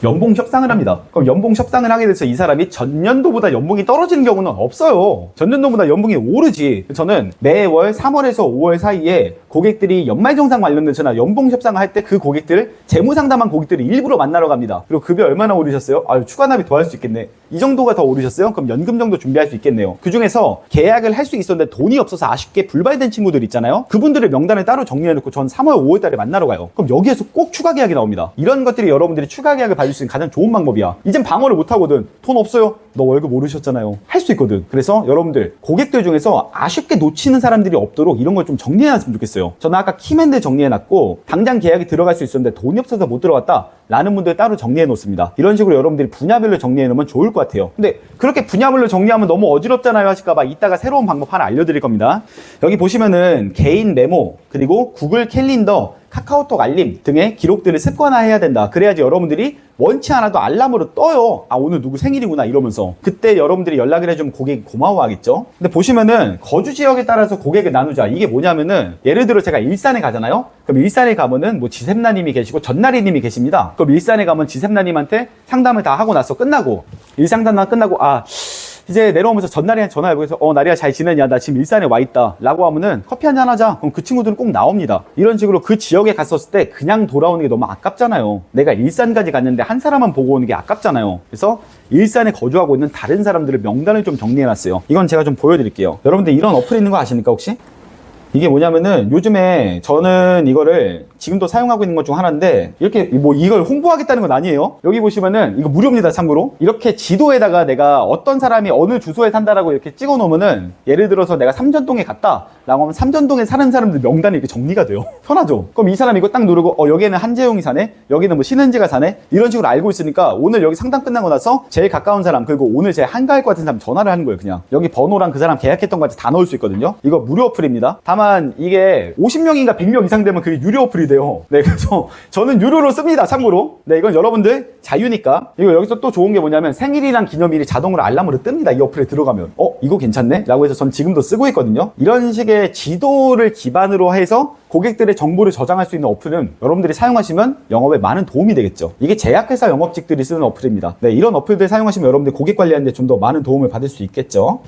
연봉 협상을 합니다. 그럼 연봉 협상을 하게 돼서 이 사람이 전년도보다 연봉이 떨어지는 경우는 없어요. 전년도보다 연봉이 오르지. 저는 매월 3월에서 5월 사이에 고객들이 연말정산 관련돼서나 연봉 협상을 할 때 그 고객들을 재무상담한 고객들이 일부러 만나러 갑니다. 그리고 급여 얼마나 오르셨어요? 추가 납입 더 할 수 있겠네. 이 정도가 더 오르셨어요? 그럼 연금 정도 준비할 수 있겠네요. 그 중에서 계약을 할 수 있었는데 돈이 없어서 아쉽게 불발된 친구들 있잖아요. 그분들의 명단을 따로 정리해놓고 전 3월, 5월 달에 만나러 가요. 그럼 여기에서 꼭 추가 계약이 나옵니다. 이런 것들이 여러분들이 추가 계약을 받을 수 있는 가장 좋은 방법이야. 이젠 방어를 못하거든. 돈 없어요? 너 월급 오르셨잖아요. 할 수 있거든. 그래서 여러분들 고객들 중에서 아쉽게 놓치는 사람들이 없도록 이런 걸 좀 정리해놨으면 좋겠어요. 저는 아까 키맨들 정리해놨고 당장 계약이 들어갈 수 있었는데 돈이 없어서 못 들어갔다 라는 분들 따로 정리해놓습니다. 이런 식으로 여러분들이 분야별로 정리해놓으면 좋을 것 같아요. 근데 그렇게 분야별로 정리하면 너무 어지럽잖아요 하실까봐 이따가 새로운 방법 하나 알려드릴 겁니다. 여기 보시면은 개인 메모, 그리고 구글 캘린더, 카카오톡 알림 등의 기록들을 습관화해야 된다. 그래야지 여러분들이 원치 않아도 알람으로 떠요. 오늘 누구 생일이구나 이러면서. 그때 여러분들이 연락을 해주면 고객이 고마워하겠죠. 근데 보시면은 거주 지역에 따라서 고객을 나누자. 이게 뭐냐면은 예를 들어 제가 일산에 가잖아요. 그럼 일산에 가면은 뭐 지샘나님이 계시고 전나리님이 계십니다. 그럼 일산에 가면 지샘나님한테 상담을 다 하고 나서 끝나고, 일상담만 끝나고 이제 내려오면서 전나리한테 전화해보고 해서 나리야 잘 지내냐, 나 지금 일산에 와 있다 라고 하면은 커피 한잔 하자. 그럼 그 친구들은 꼭 나옵니다. 이런 식으로 그 지역에 갔었을 때 그냥 돌아오는 게 너무 아깝잖아요. 내가 일산까지 갔는데 한 사람만 보고 오는 게 아깝잖아요. 그래서 일산에 거주하고 있는 다른 사람들의 명단을 좀 정리해놨어요. 이건 제가 좀 보여드릴게요. 여러분들 이런 어플 있는 거 아십니까 혹시? 이게 뭐냐면은 요즘에 저는 이거를 지금도 사용하고 있는 것 중 하나인데, 이렇게 뭐 이걸 홍보하겠다는 건 아니에요. 여기 보시면은 이거 무료입니다. 참고로 이렇게 지도에다가 내가 어떤 사람이 어느 주소에 산다라고 이렇게 찍어 놓으면은, 예를 들어서 내가 삼전동에 갔다 라고 하면 삼전동에 사는 사람들 명단이 이렇게 정리가 돼요. 편하죠. 그럼 이 사람이 이거 딱 누르고 여기에는 한재용이 사네, 여기는 뭐 신은지가 사네, 이런 식으로 알고 있으니까 오늘 여기 상담 끝나고 나서 제일 가까운 사람, 그리고 오늘 제일 한가할 것 같은 사람 전화를 하는 거예요. 그냥 여기 번호랑 그 사람 계약했던 거 다 넣을 수 있거든요. 이거 무료 어플입니다. 다만 이게 50명인가 100명 이상 되면 그게 유료 어플이 돼요. 네, 그래서 저는 유료로 씁니다. 참고로. 네, 이건 여러분들 자유니까. 이거 여기서 또 좋은 게 뭐냐면 생일이랑 기념일이 자동으로 알람으로 뜹니다. 이 어플에 들어가면 이거 괜찮네? 라고 해서 전 지금도 쓰고 있거든요. 이런 식의 지도를 기반으로 해서 고객들의 정보를 저장할 수 있는 어플은 여러분들이 사용하시면 영업에 많은 도움이 되겠죠. 이게 제약회사 영업직들이 쓰는 어플입니다. 네, 이런 어플들 사용하시면 여러분들 고객 관리하는데 좀 더 많은 도움을 받을 수 있겠죠.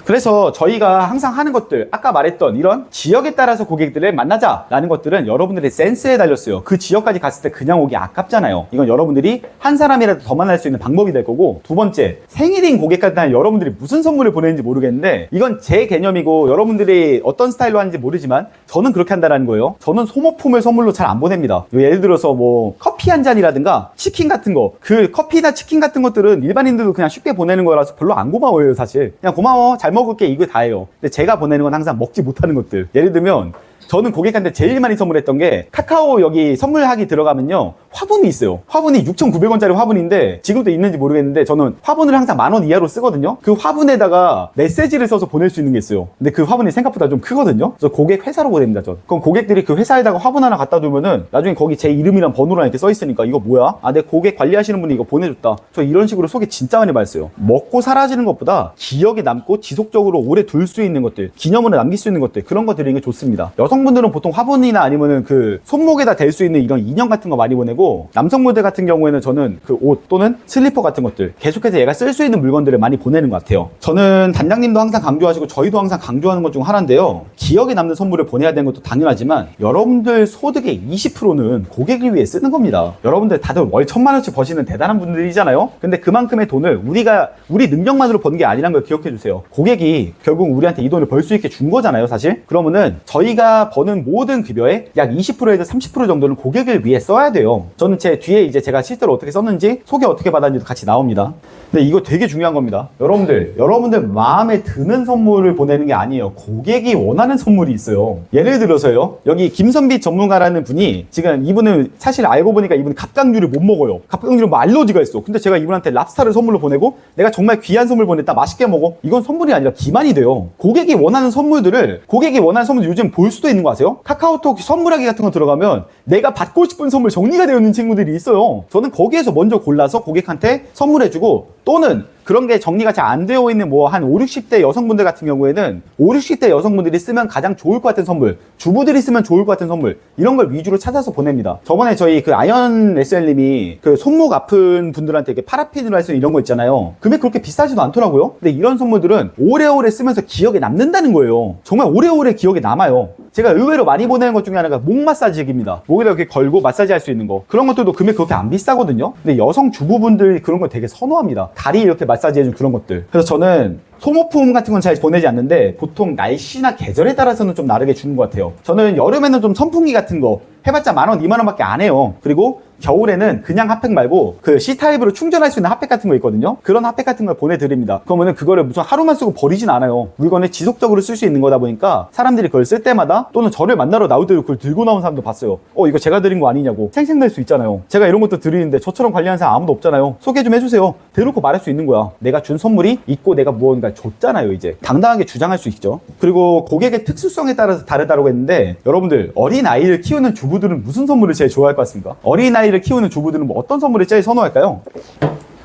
그래서 저희가 항상 하는 것들, 아까 말했던 이런 지역에 따라서 고객들을 만나자라는 것들은 여러분들의 센스에 달렸어요. 그 지역까지 갔을 때 그냥 오기 아깝잖아요. 이건 여러분들이 한 사람이라도 더 만날 수 있는 방법이 될 거고, 두 번째, 생일인 고객한테 여러분들이 무슨 선물을 보내는지 모르겠는데 이건 제 개념이고 여러분들이 어떤 스타일로 하는지 모르지만 저는 그렇게 한다는 거예요. 저는 소모품을 선물로 잘 안 보냅니다. 예를 들어서 뭐 커피 한 잔이라든가 치킨 같은 거, 그 커피나 치킨 같은 것들은 일반인들도 그냥 쉽게 보내는 거라서 별로 안 고마워요. 사실 그냥 고마워, 잘 먹을게, 이거 다예요. 근데 제가 보내는 건 항상 먹지 못하는 것들. 예를 들면 저는 고객한테 제일 많이 선물했던 게, 카카오 여기 선물하기 들어가면요 화분이 있어요. 화분이 6,900원짜리 화분인데 지금도 있는지 모르겠는데 저는 화분을 항상 10,000원 이하로 쓰거든요. 그 화분에다가 메시지를 써서 보낼 수 있는 게 있어요. 근데 그 화분이 생각보다 좀 크거든요. 그래서 고객 회사로 보냅니다. 전. 그럼 고객들이 그 회사에다가 화분 하나 갖다 두면은 나중에 거기 제 이름이랑 번호랑 이렇게 써 있으니까 이거 뭐야? 아, 내 고객 관리하시는 분이 이거 보내줬다. 저 이런 식으로 소개 진짜 많이 받았어요. 먹고 사라지는 것보다 기억에 남고 지속적으로 오래 둘 수 있는 것들, 기념으로 남길 수 있는 것들, 그런 거 드리는 게 좋습니다. 여성분들은 보통 화분이나 아니면은 그 손목에다 댈 수 있는 이런 인형 같은 거 많이 보내고, 남성분들 같은 경우에는 저는 그 옷 또는 슬리퍼 같은 것들, 계속해서 얘가 쓸 수 있는 물건들을 많이 보내는 것 같아요. 저는 단장님도 항상 강조하시고 저희도 항상 강조하는 것 중 하나인데요, 기억에 남는 선물을 보내야 되는 것도 당연하지만 여러분들 소득의 20%는 고객을 위해 쓰는 겁니다. 여러분들 다들 월 1,000만 원씩 버시는 대단한 분들이잖아요. 근데 그만큼의 돈을 우리 능력만으로 버는 게 아니라는 걸 기억해 주세요. 고객이 결국 우리한테 이 돈을 벌 수 있게 준 거잖아요, 사실. 그러면은 저희가 버는 모든 급여의 약 20%에서 30% 정도는 고객을 위해 써야 돼요. 저는 제 뒤에 이제 제가 실제로 어떻게 썼는지, 소개 어떻게 받았는지도 같이 나옵니다. 근데 이거 되게 중요한 겁니다. 여러분들 마음에 드는 선물을 보내는 게 아니에요. 고객이 원하는 선물이 있어요. 예를 들어서요, 여기 김선빛 전문가라는 분이, 지금 이분은 사실 알고 보니까 이분은 갑각류를 못 먹어요. 갑각류는 뭐 알러지가 있어. 근데 제가 이분한테 랍스타를 선물로 보내고, 내가 정말 귀한 선물 보냈다, 맛있게 먹어, 이건 선물이 아니라 기만이 돼요. 고객이 원하는 선물 요즘 볼 수도 있는 거 아세요? 카카오톡 선물하기 같은 거 들어가면 내가 받고 싶은 선물 정리가 되어 있는 친구들이 있어요. 저는 거기에서 먼저 골라서 고객한테 선물해주고, 또는 그런 게 정리가 잘 안 되어 있는 뭐 한 5, 60대 여성분들 같은 경우에는 5, 60대 여성분들이 쓰면 가장 좋을 것 같은 선물, 주부들이 쓰면 좋을 것 같은 선물, 이런 걸 위주로 찾아서 보냅니다. 저번에 저희 그 아연 SL님이 그 손목 아픈 분들한테 이렇게 파라핀으로 할 수 있는 이런 거 있잖아요. 금액 그렇게 비싸지도 않더라고요. 근데 이런 선물들은 오래오래 쓰면서 기억에 남는다는 거예요. 정말 오래오래 기억에 남아요. 제가 의외로 많이 보내는 것 중에 하나가 목 마사지기입니다. 목에다 이렇게 걸고 마사지 할 수 있는 거. 그런 것들도 금액 그렇게 안 비싸거든요. 근데 여성 주부분들이 그런 걸 되게 선호합니다. 다리 이렇게 마사지 해준 그런 것들. 그래서 저는 소모품 같은 건 잘 보내지 않는데 보통 날씨나 계절에 따라서는 좀 다르게 주는 것 같아요. 저는 여름에는 좀 선풍기 같은 거 해봤자 10,000원, 20,000원 밖에 안 해요. 그리고 겨울에는 그냥 핫팩 말고 그 C타입으로 충전할 수 있는 핫팩 같은 거 있거든요. 그런 핫팩 같은 걸 보내드립니다. 그러면은 그거를 무슨 하루만 쓰고 버리진 않아요. 물건을 지속적으로 쓸 수 있는 거다 보니까 사람들이 그걸 쓸 때마다, 또는 저를 만나러 나올 때도 그걸 들고 나온 사람도 봤어요. 이거 제가 드린 거 아니냐고 생생낼 수 있잖아요. 제가 이런 것도 드리는데 저처럼 관리하는 사람 아무도 없잖아요. 소개 좀 해주세요. 대놓고 말할 수 있는 거야. 내가 준 선물이 있고 내가 무언가 줬잖아요. 이제 당당하게 주장할 수 있죠. 그리고 고객의 특수성에 따라서 다르다고 했는데, 여러분들 어린 아이를 키우는 주부들은 무슨 선물을 제일 좋아할 것 같습니까? 어린 아이를 키우는 주부들은 뭐 어떤 선물을 제일 선호할까요?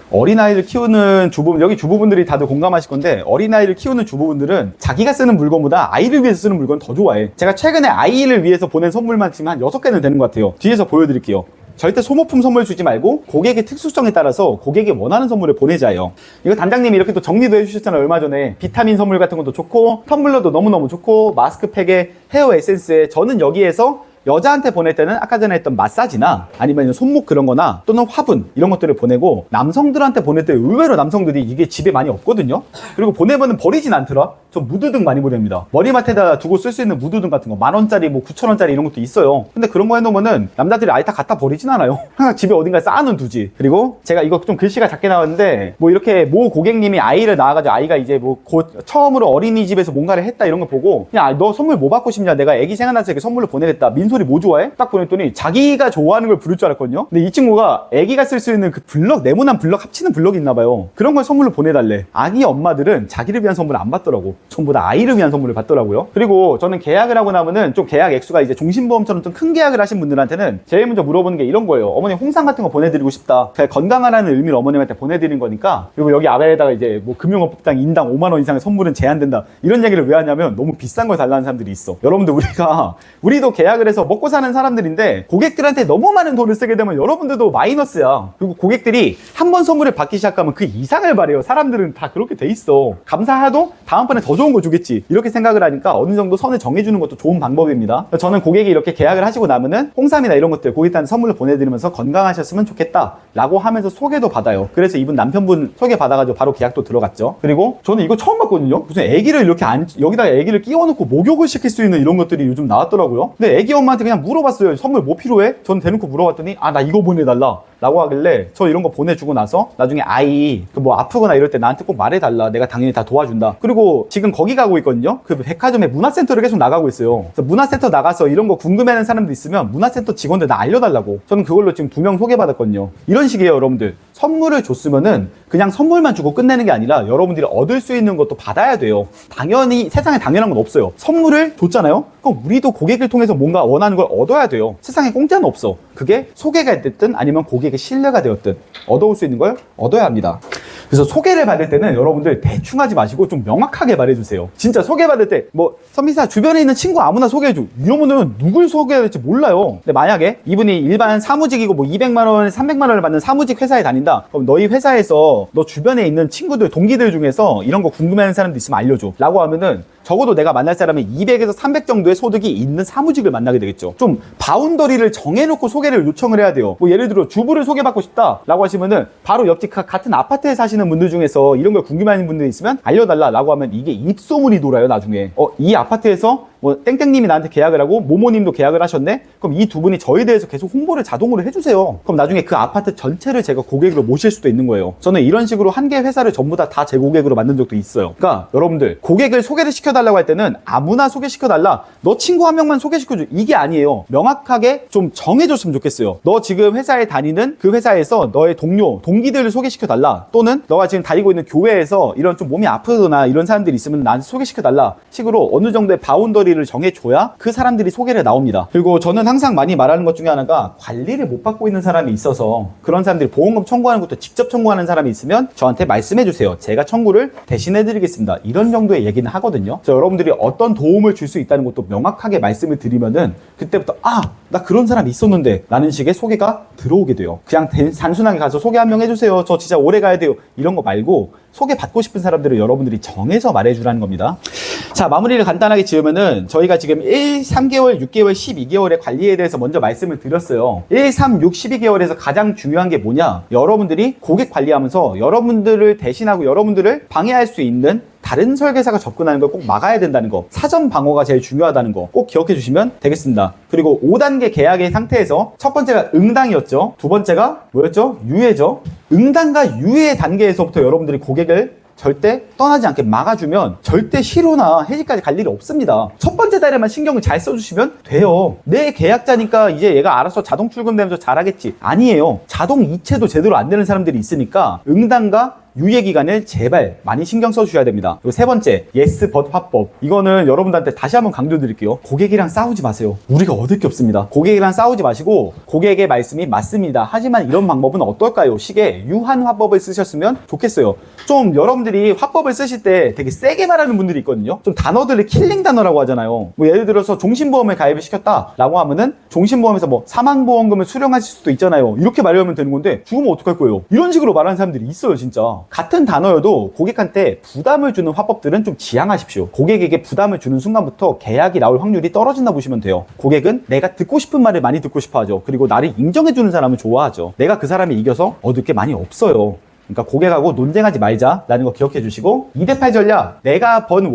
어린아이를 키우는 주부분, 여기 주부분들이 다들 공감하실 건데, 어린아이를 키우는 주부분들은 자기가 쓰는 물건보다 아이를 위해서 쓰는 물건 더 좋아해. 제가 최근에 아이를 위해서 보낸 선물만 지금 한 6개는 되는 것 같아요. 뒤에서 보여드릴게요. 절대 소모품 선물 주지 말고 고객의 특수성에 따라서 고객이 원하는 선물을 보내자예요. 이거 단장님이 이렇게 또 정리도 해주셨잖아요. 얼마 전에 비타민 선물 같은 것도 좋고, 텀블러도 너무너무 좋고, 마스크팩에 헤어 에센스에, 저는 여기에서 여자한테 보낼 때는 아까 전에 했던 마사지나 아니면 손목 그런 거나 또는 화분 이런 것들을 보내고, 남성들한테 보낼 때 의외로 남성들이 이게 집에 많이 없거든요. 그리고 보내면은 버리진 않더라. 저 무드등 많이 보냅니다. 머리맡에다 두고 쓸 수 있는 무드등 같은 거 10,000원짜리 뭐 9,000원짜리 이런 것도 있어요. 근데 그런 거 해놓으면은 남자들이 아예 다 갖다 버리진 않아요. 항상 집에 어딘가에 쌓아놓은 두지. 그리고 제가 이거 좀 글씨가 작게 나왔는데, 뭐 이렇게 모 고객님이 아이를 낳아가지고 아이가 이제 뭐 곧 처음으로 어린이집에서 뭔가를 했다 이런 거 보고, 그냥 너 선물 뭐 받고 싶냐, 내가 애기 생각나서 이렇게 선물로 보내겠다, 민소리 뭐 좋아해? 딱 보냈더니 자기가 좋아하는 걸 부를 줄 알았거든요. 근데 이 친구가 애기가 쓸 수 있는 그 블럭, 네모난 블럭 합치는 블럭이 있나봐요. 그런 걸 선물로 보내달래. 아기 엄마들은 자기를 위한 선물 안 받더라고. 전부 다 아이를 위한 선물을 받더라고요. 그리고 저는 계약을 하고 나면은 좀 계약 액수가 이제 종신보험처럼 좀 큰 계약을 하신 분들한테는 제일 먼저 물어보는 게 이런 거예요. 어머니 홍삼 같은 거 보내드리고 싶다. 그냥 건강하라는 의미로 어머님한테 보내드린 거니까. 그리고 여기 아래에다가 이제 뭐 금융업당 인당 5만 원 이상의 선물은 제한된다. 이런 얘기를 왜 하냐면 너무 비싼 걸 달라는 사람들이 있어. 여러분들 우리도 계약을 해서 먹고 사는 사람들인데 고객들한테 너무 많은 돈을 쓰게 되면 여러분들도 마이너스야. 그리고 고객들이 한 번 선물을 받기 시작하면 그 이상을 바래요. 사람들은 다 그렇게 돼 있어. 감사하도 다음번에 더 좋은 거 주겠지. 이렇게 생각을 하니까 어느 정도 선을 정해주는 것도 좋은 방법입니다. 저는 고객이 이렇게 계약을 하시고 나면은 홍삼이나 이런 것들 고객한테 선물로 보내드리면서 건강하셨으면 좋겠다 라고 하면서 소개도 받아요. 그래서 이분 남편분 소개 받아가지고 바로 계약도 들어갔죠. 그리고 저는 이거 처음 봤거든요. 무슨 애기를 이렇게 여기다가 애기를 끼워놓고 목욕을 시킬 수 있는 이런 것들이 요즘 나왔더라고요. 근데 애기 엄마한테 그냥 물어봤어요. 선물 뭐 필요해? 전 대놓고 물어봤더니 나 이거 보내달라 라고 하길래 저 이런 거 보내주고 나서 나중에 아이 뭐 아프거나 이럴 때 나한테 꼭 말해달라. 내가 당연히 다 도와준다. 그리고 지금 거기 가고 있거든요. 그 백화점에 문화센터를 계속 나가고 있어요. 그래서 문화센터 나가서 이런 거 궁금해하는 사람들 있으면 문화센터 직원들 나 알려달라고. 저는 그걸로 지금 2명 소개받았거든요. 이런 식이에요, 여러분들. 선물을 줬으면은 그냥 선물만 주고 끝내는 게 아니라 여러분들이 얻을 수 있는 것도 받아야 돼요. 당연히 세상에 당연한 건 없어요. 선물을 줬잖아요. 그럼 우리도 고객을 통해서 뭔가 원하는 걸 얻어야 돼요. 세상에 공짜는 없어. 그게 소개가 됐든 아니면 고객의 신뢰가 되었든 얻어올 수 있는 걸 얻어야 합니다. 그래서 소개를 받을 때는 여러분들 대충 하지 마시고 좀 명확하게 말해주세요. 진짜 소개받을 때 뭐 선미사 주변에 있는 친구 아무나 소개해줘. 이러면은 누굴 소개해야 될지 몰라요. 근데 만약에 이분이 일반 사무직이고 뭐 200만 원, 300만 원을 받는 사무직 회사에 다닌다. 그럼 너희 회사에서 너 주변에 있는 친구들, 동기들 중에서 이런 거 궁금해하는 사람도 있으면 알려줘. 라고 하면은 적어도 내가 만날 사람이 200에서 300 정도의 소득이 있는 사무직을 만나게 되겠죠. 좀 바운더리를 정해놓고 소개를 요청을 해야 돼요. 뭐 예를 들어 주부를 소개받고 싶다 라고 하시면은 바로 옆집 같은 아파트에 사시는 분들 중에서 이런 걸 궁금해하는 분들이 있으면 알려달라 라고 하면 이게 입소문이 돌아요. 나중에 이 아파트에서 뭐 땡땡님이 나한테 계약을 하고 모모님도 계약을 하셨네. 그럼 이 두 분이 저에 대해서 계속 홍보를 자동으로 해주세요. 그럼 나중에 그 아파트 전체를 제가 고객으로 모실 수도 있는 거예요. 저는 이런 식으로 한 개 회사를 전부 다 제 고객으로 만든 적도 있어요. 그러니까 여러분들 고객을 소개를 시켜달라고 할 때는 아무나 소개시켜달라, 너 친구 한 명만 소개시켜줘, 이게 아니에요. 명확하게 좀 정해줬으면 좋겠어요. 너 지금 회사에 다니는 그 회사에서 너의 동료, 동기들을 소개시켜달라, 또는 너가 지금 다니고 있는 교회에서 이런 좀 몸이 아프거나 이런 사람들이 있으면 나한테 소개시켜달라 식으로 어느 정도의 바운더리를 정해줘야 그 사람들이 소개를 나옵니다. 그리고 저는 항상 많이 말하는 것 중에 하나가 관리를 못 받고 있는 사람이 있어서 그런 사람들이 보험금 청구하는 것도 직접 청구하는 사람이 있으면 저한테 말씀해주세요. 제가 청구를 대신해드리겠습니다. 이런 정도의 얘기는 하거든요. 여러분들이 어떤 도움을 줄 수 있다는 것도 명확하게 말씀을 드리면은 그때부터 나 그런 사람이 있었는데 라는 식의 소개가 들어오게 돼요. 그냥 단순하게 가서 소개 한 명 해주세요. 저 진짜 오래 가야 돼요. 이런 거 말고 소개받고 싶은 사람들을 여러분들이 정해서 말해주라는 겁니다. 자, 마무리를 간단하게 지으면은 저희가 지금 1, 3개월, 6개월, 12개월의 관리에 대해서 먼저 말씀을 드렸어요. 1, 3, 6, 12개월에서 가장 중요한 게 뭐냐? 여러분들이 고객 관리하면서 여러분들을 대신하고 여러분들을 방해할 수 있는 다른 설계사가 접근하는 걸 꼭 막아야 된다는 거, 사전 방어가 제일 중요하다는 거 꼭 기억해 주시면 되겠습니다. 그리고 5단계 계약의 상태에서 첫 번째가 응당이었죠. 두 번째가 뭐였죠? 유예죠. 응당과 유예 단계에서부터 여러분들이 고객을 절대 떠나지 않게 막아주면 절대 실효나 해지까지 갈 일이 없습니다. 첫 번째 달에만 신경을 잘 써주시면 돼요. 내 계약자니까 이제 얘가 알아서 자동 출금되면서 잘하겠지. 아니에요. 자동 이체도 제대로 안 되는 사람들이 있으니까 응당과 유예 기간을 제발 많이 신경 써주셔야 됩니다. 그리고 세 번째, yes but 화법. 이거는 여러분들한테 다시 한번 강조드릴게요. 고객이랑 싸우지 마세요. 우리가 얻을 게 없습니다. 고객이랑 싸우지 마시고 고객의 말씀이 맞습니다. 하지만 이런 방법은 어떨까요? 식의 유한 화법을 쓰셨으면 좋겠어요. 좀 여러분들이 화법을 쓰실 때 되게 세게 말하는 분들이 있거든요. 좀 단어들을 킬링 단어라고 하잖아요. 뭐 예를 들어서 종신보험을 가입을 시켰다라고 하면은 종신보험에서 뭐 사망보험금을 수령하실 수도 있잖아요. 이렇게 말하면 되는 건데 죽으면 어떡할 거예요? 이런 식으로 말하는 사람들이 있어요, 진짜. 같은 단어여도 고객한테 부담을 주는 화법들은 좀 지양하십시오. 고객에게 부담을 주는 순간부터 계약이 나올 확률이 떨어진다 보시면 돼요. 고객은 내가 듣고 싶은 말을 많이 듣고 싶어 하죠. 그리고 나를 인정해주는 사람을 좋아하죠. 내가 그 사람이 이겨서 얻을 게 많이 없어요. 그러니까 고객하고 논쟁하지 말자라는 거 기억해 주시고 2대8 전략, 내가 번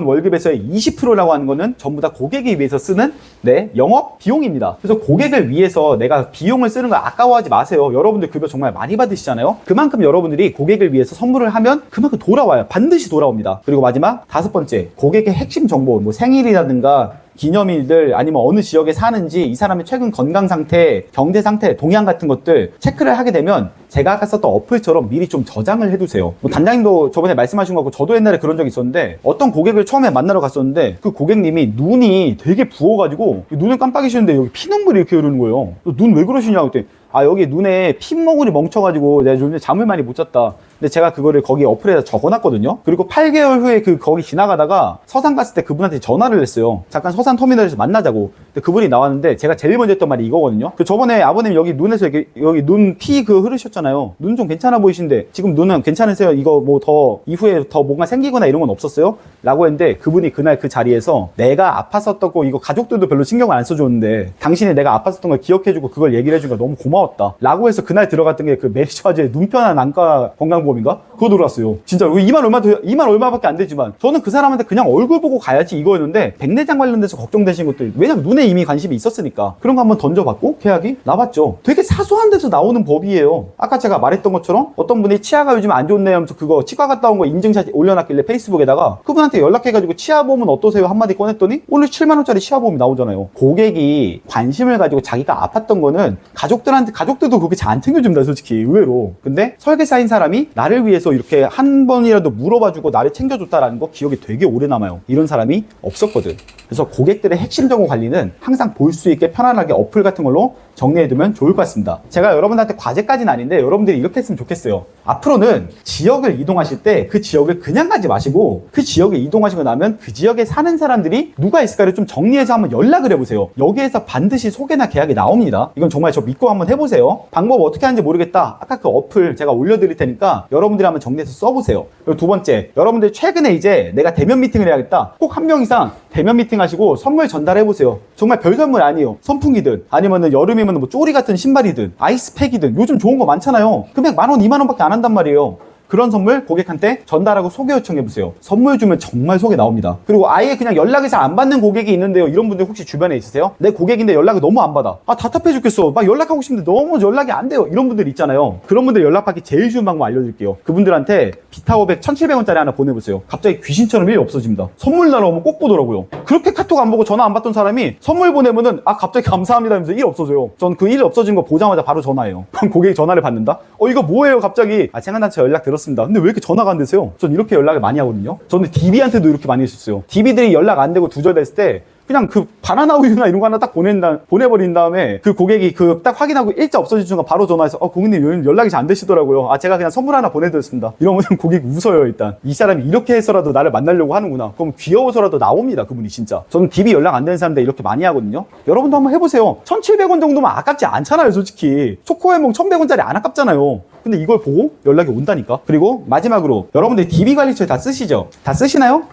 월급에서의 20%라고 하는 거는 전부 다 고객을 위해서 쓰는 내 영업 비용입니다. 그래서 고객을 위해서 내가 비용을 쓰는 걸 아까워하지 마세요. 여러분들 급여 정말 많이 받으시잖아요. 그만큼 여러분들이 고객을 위해서 선물을 하면 그만큼 돌아와요. 반드시 돌아옵니다. 그리고 마지막 5번째, 고객의 핵심 정보, 뭐 생일이라든가 기념일들 아니면 어느 지역에 사는지 이 사람의 최근 건강 상태, 경제 상태, 동향 같은 것들 체크를 하게 되면 제가 아까 썼던 어플처럼 미리 좀 저장을 해두세요. 뭐 단장님도 저번에 말씀하신 거 같고 저도 옛날에 그런 적이 있었는데 어떤 고객을 처음에 만나러 갔었는데 그 고객님이 눈이 되게 부어가지고 눈을 깜빡이시는데 여기 피눈물이 이렇게 흐르는 거예요. 눈 왜 그러시냐고 했더니 아 여기 눈에 핏멍울이 멈춰가지고 내가 요즘에 잠을 많이 못 잤다. 근데 제가 그거를 거기 어플에다 적어놨거든요. 그리고 8개월 후에 거기 지나가다가 서산 갔을 때 그분한테 전화를 했어요. 잠깐 서산 터미널에서 만나자고. 근데 그분이 나왔는데 제가 제일 먼저 했던 말이 이거거든요. 저번에 아버님 여기 눈에서 여기 눈 피 흐르셨잖아요. 눈 좀 괜찮아 보이시는데 지금 눈은 괜찮으세요? 이거 뭐 더 이후에 더 뭔가 생기거나 이런 건 없었어요? 라고 했는데 그분이 그날 그 자리에서 내가 아팠었다고 이거 가족들도 별로 신경을 안 써줬는데 당신이 내가 아팠었던 걸 기억해주고 그걸 얘기를 해주니까 너무 고마웠다. 라고 해서 그날 들어갔던 게 그 메리츠화재 눈편한 안과 건강보험인가? 그거 들어왔어요. 진짜 2만 얼마밖에 안 되지만 저는 그 사람한테 그냥 얼굴 보고 가야지 이거였는데 백내장 관련돼서 걱정되신 것들 왜냐면 눈에 이미 관심이 있었으니까 그런 거 한번 던져봤고 계약이 나왔죠. 되게 사소한 데서 나오는 법이에요. 아까 제가 말했던 것처럼 어떤 분이 치아가 요즘 안 좋네 하면서 그거 치과 갔다 온 거 인증샷 올려놨길래 페이스북에다가 그분한테 연락해가지고 치아보험은 어떠세요? 한마디 꺼냈더니 오늘 7만원짜리 치아보험이 나오잖아요. 고객이 관심을 가지고 자기가 아팠던 거는 가족들도 그렇게 잘 안 챙겨준다 솔직히 의외로. 근데 설계사인 사람이 나를 위해서 이렇게 한 번이라도 물어봐주고 나를 챙겨줬다라는 거 기억이 되게 오래 남아요. 이런 사람이 없었거든. 그래서 고객들의 핵심 정보 관리는 항상 볼 수 있게 편안하게 어플 같은 걸로 정리해두면 좋을 것 같습니다. 제가 여러분들한테 과제까지는 아닌데 여러분들이 이렇게 했으면 좋겠어요. 앞으로는 지역을 이동하실 때 그 지역을 그냥 가지 마시고 그 지역에 이동하시고 나면 그 지역에 사는 사람들이 누가 있을까를 좀 정리해서 한번 연락을 해보세요. 여기에서 반드시 소개나 계약이 나옵니다. 이건 정말 저 믿고 한번 해보세요. 방법 어떻게 하는지 모르겠다. 아까 그 어플 제가 올려드릴 테니까 여러분들이 한번 정리해서 써보세요. 그리고 두 번째, 여러분들 최근에 이제 내가 대면 미팅을 해야겠다. 꼭 한 명 이상 대면 미팅 하시고 선물 전달해보세요. 정말 별 선물 아니에요. 선풍기든 아니면은 여름이면 뭐 쪼리 같은 신발이든 아이스팩이든 요즘 좋은 거 많잖아요. 금액 10,000원, 20,000원 밖에 안 한단 말이에요. 그런 선물 고객한테 전달하고 소개 요청해보세요. 선물 주면 정말 소개 나옵니다. 그리고 아예 그냥 연락이 잘 안 받는 고객이 있는데요. 이런 분들 혹시 주변에 있으세요? 내 고객인데 연락을 너무 안 받아. 아 답답해 죽겠어. 막 연락하고 싶은데 너무 연락이 안 돼요. 이런 분들 있잖아요. 그런 분들 연락받기 제일 쉬운 방법 알려드릴게요. 그분들한테 비타오백 1,700원짜리 하나 보내보세요. 갑자기 귀신처럼 일이 없어집니다. 선물 날아오면 꼭 보더라고요. 그렇게 카톡 안 보고 전화 안 받던 사람이 선물 보내면은 아 갑자기 감사합니다 하면서 일 없어져요. 전 그 일 없어진 거 보자마자 바로 전화해요. 그럼 고객이 전화를 받는다? 이거 뭐예요 갑자기? 아 생각난처 연락 들었습니다. 근데 왜 이렇게 전화가 안 되세요? 전 이렇게 연락을 많이 하거든요. 저는 DB한테도 이렇게 많이 했었어요. DB들이 연락 안 되고 두절됐을 때 그냥 그 바나나 우유나 이런 거 하나 딱 보내버린 다음에 그 고객이 그 딱 확인하고 일자 없어진 순간 바로 전화해서 고객님 연락이 잘 안 되시더라고요. 아 제가 그냥 선물 하나 보내드렸습니다. 이러면 고객이 웃어요. 일단 이 사람이 이렇게 해서라도 나를 만나려고 하는구나. 그럼 귀여워서라도 나옵니다. 그분이 진짜. 저는 DB 연락 안 되는 사람들 이렇게 많이 하거든요. 여러분도 한번 해보세요. 1,700원 정도면 아깝지 않잖아요 솔직히. 초코에몽 1,100원짜리 안 아깝잖아요. 근데 이걸 보고 연락이 온다니까. 그리고 마지막으로 여러분들 DB 관리처 다 쓰시죠? 다 쓰시나요?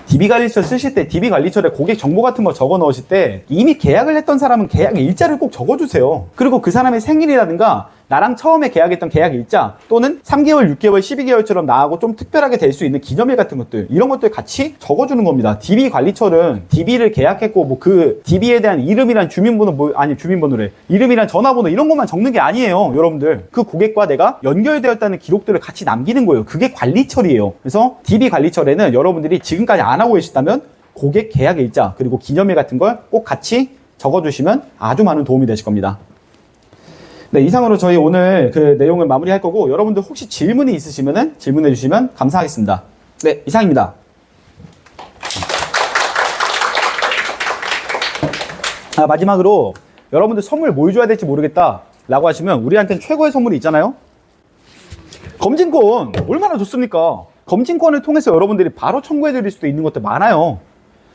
DB 관리처 쓰실 때 DB 관리처에 고객 정보 같은 거 적어 넣으실 때 이미 계약을 했던 사람은 계약 일자를 꼭 적어주세요. 그리고 그 사람의 생일이라든가 나랑 처음에 계약했던 계약 일자 또는 3개월, 6개월, 12개월처럼 나하고 좀 특별하게 될 수 있는 기념일 같은 것들 이런 것들 같이 적어주는 겁니다. DB 관리처는 DB를 계약했고 뭐 그 DB에 대한 이름이란 주민번호 주민번호래 이름이란 전화번호 이런 것만 적는 게 아니에요. 여러분들 그 고객과 내가 연결되었다는 기록들을 같이 남기는 거예요. 그게 관리처리예요. 그래서 DB 관리처에는 여러분들이 지금까지 안 하고 계시다면 고객 계약 일자 그리고 기념일 같은 걸 꼭 같이 적어주시면 아주 많은 도움이 되실 겁니다. 네, 이상으로 저희 오늘 그 내용을 마무리할 거고 여러분들 혹시 질문이 있으시면은 질문해 주시면 감사하겠습니다. 네, 이상입니다. 마지막으로 여러분들 선물 뭘 줘야 될지 모르겠다 라고 하시면 우리한테는 최고의 선물이 있잖아요. 검진권 얼마나 좋습니까? 검진권을 통해서 여러분들이 바로 청구해 드릴 수도 있는 것들 많아요.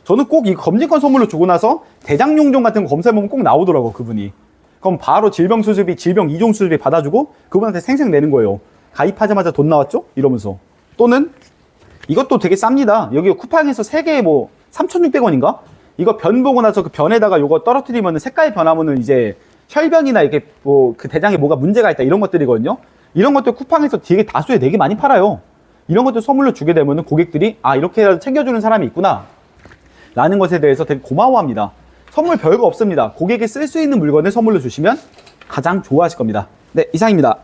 저는 꼭 이 검진권 선물로 주고 나서 대장용종 같은 거 검사해보면 꼭 나오더라고 그분이. 그럼 바로 질병수술비, 질병 이종 수술비 받아주고 그분한테 생생 내는 거예요. 가입하자마자 돈 나왔죠? 이러면서. 또는 이것도 되게 쌉니다. 여기 쿠팡에서 3개에 뭐 3,600원인가? 이거 변 보고 나서 그 변에다가 요거 떨어뜨리면 색깔 변하면은 이제 혈변이나 이렇게 뭐 그 대장에 뭐가 문제가 있다 이런 것들이거든요. 이런 것들 쿠팡에서 되게 다수에 되게 많이 팔아요. 이런 것들 선물로 주게 되면은 고객들이 아 이렇게라도 챙겨주는 사람이 있구나 라는 것에 대해서 되게 고마워합니다. 선물 별거 없습니다. 고객이 쓸 수 있는 물건을 선물로 주시면 가장 좋아하실 겁니다. 네, 이상입니다.